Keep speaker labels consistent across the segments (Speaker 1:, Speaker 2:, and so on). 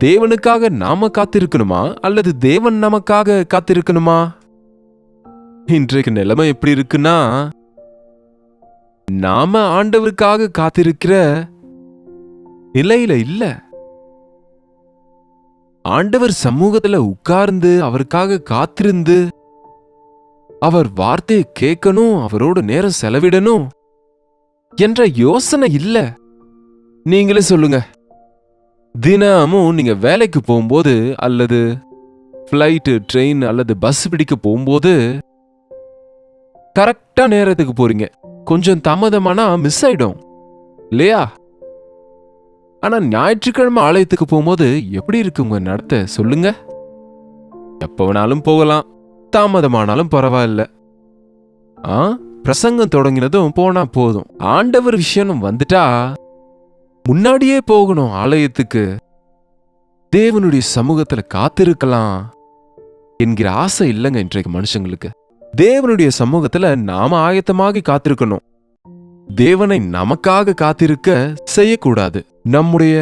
Speaker 1: தேவனுக்காக நாம காத்திருக்கணுமா அல்லது தேவன் நமக்காக காத்திருக்கணுமா? இன்றைக்கு நிலைமை எப்படி இருக்குன்னா, நாம ஆண்டவருக்காக காத்திருக்கிற நிலையில இல்ல. ஆண்டவர் சமூகத்துல உட்கார்ந்து அவருக்காக காத்திருந்து அவர் வார்த்தையை கேட்கணும், அவரோட நேரம் செலவிடணும் என்ற யோசனை இல்ல. நீங்களே சொல்லுங்க. தினமும் நீங்க வேலைக்கு போகும்போது அல்லது ஃப்ளைட்டு, ட்ரெயின் அல்லது பஸ் பிடிக்க போகும்போது கரெக்டா நேரத்துக்கு போறீங்க. கொஞ்சம் தாமதமானா மிஸ் ஆயிடும் இல்லையா? ஆனா ஞாயிற்றுக்கிழமை ஆலயத்துக்கு போகும்போது எப்படி இருக்கு உங்க நடத்தை சொல்லுங்க? எப்ப வேணாலும் போகலாம், தாமதமானாலும் பரவாயில்ல. பிரசங்கம் தொடங்கினதும் போனா போதும். ஆண்டவர் விஷயம் வந்துட்டா முன்னாடியே போகணும் ஆலயத்துக்கு, தேவனுடைய சமூகத்துல காத்திருக்கலாம் என்கிற ஆசை இல்லைங்க இன்றைக்கு மனுஷங்களுக்கு. தேவனுடைய சமூகத்துல நாம ஆயத்தமாகி காத்திருக்கணும். தேவனை நமக்காக காத்திருக்க செய்யக்கூடாது. நம்முடைய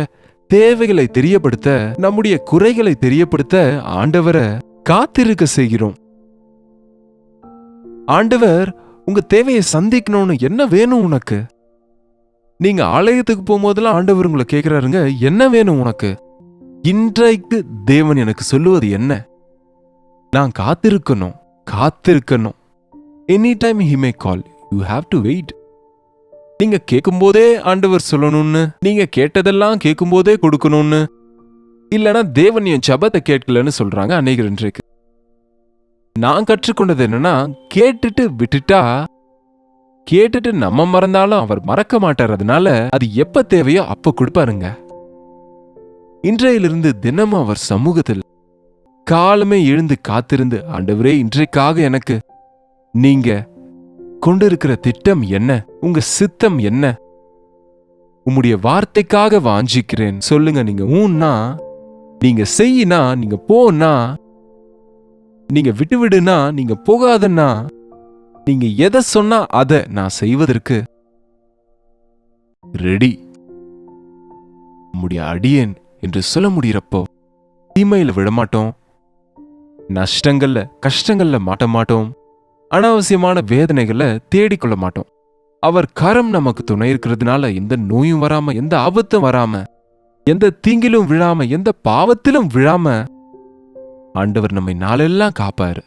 Speaker 1: தேவைகளை தெரியப்படுத்த, நம்முடைய குறைகளை தெரியப்படுத்த ஆண்டவரை காத்திருக்க செய்கிறோம். ஆண்டவர் உங்க தேவையை சந்திக்கணும்னு என்ன வேணும் உனக்கு? நீங்க ஆலயத்துக்கு போகும்போதெல்லாம் ஆண்டவர் உங்களை கேட்கிறாருங்க, என்ன வேணும் உனக்கு? இன்றைக்கு தேவன் எனக்கு சொல்லுவது என்ன? நான் காத்திருக்கணும். Any time he may call. You have to wait. நீங்க கேட்கும்போதே ஆண்டவர் சொல்லணும்னு, நீங்க கேட்டதெல்லாம் கேட்கும்போதே கொடுக்கணும்னு, இல்லனா தேவன் என் ஜெபத்தை கேட்கலன்னு சொல்றாங்க அநேகர் இன்றைக்கு. நான் கற்றுக்கொண்டது என்னன்னா, கேட்டுட்டு விட்டுட்டா, கேட்டுட்டு நம்ம மறந்தாலும் அவர் மறக்க மாட்டார். அதனால அது எப்ப தேவையோ அப்ப கொடுப்பாருங்க. இன்றையிலிருந்து தினமும் அவர் சமூகத்தில் காலமே எழுந்து காத்திருந்து, ஆண்டவரே இன்றைக்காக எனக்கு நீங்க கொண்டிருக்கிற திட்டம் என்ன? உங்க சித்தம் என்ன? உம்முடைய வார்த்தைக்காக வாஞ்சிக்கிறேன் சொல்லுங்க. நீங்க ஊன்னா, நீங்க செய்யினா, நீங்க போனா, நீங்க விட்டுவிடுனா, நீங்க போகாதன்னா, நீங்க எதை சொன்னா அதை நான் செய்வதற்கு ரெடி. உம்முடைய அடியேன் என்று சொல்ல முடியறப்போ தீமையில விழமாட்டோம், நஷ்டங்கள்ல கஷ்டங்கள்ல மாட்ட மாட்டோம், அனாவசியமான வேதனைகளை தேடிக்கொள்ள மாட்டோம். அவர் கரம் நமக்கு துணை இருக்கிறதுனால எந்த நோயும் வராம, எந்த ஆபத்தும் வராம, எந்த தீங்கிலும் விழாம, எந்த பாவத்திலும் விழாம ஆண்டவர் நம்மை நாளெல்லாம் காப்பாரு.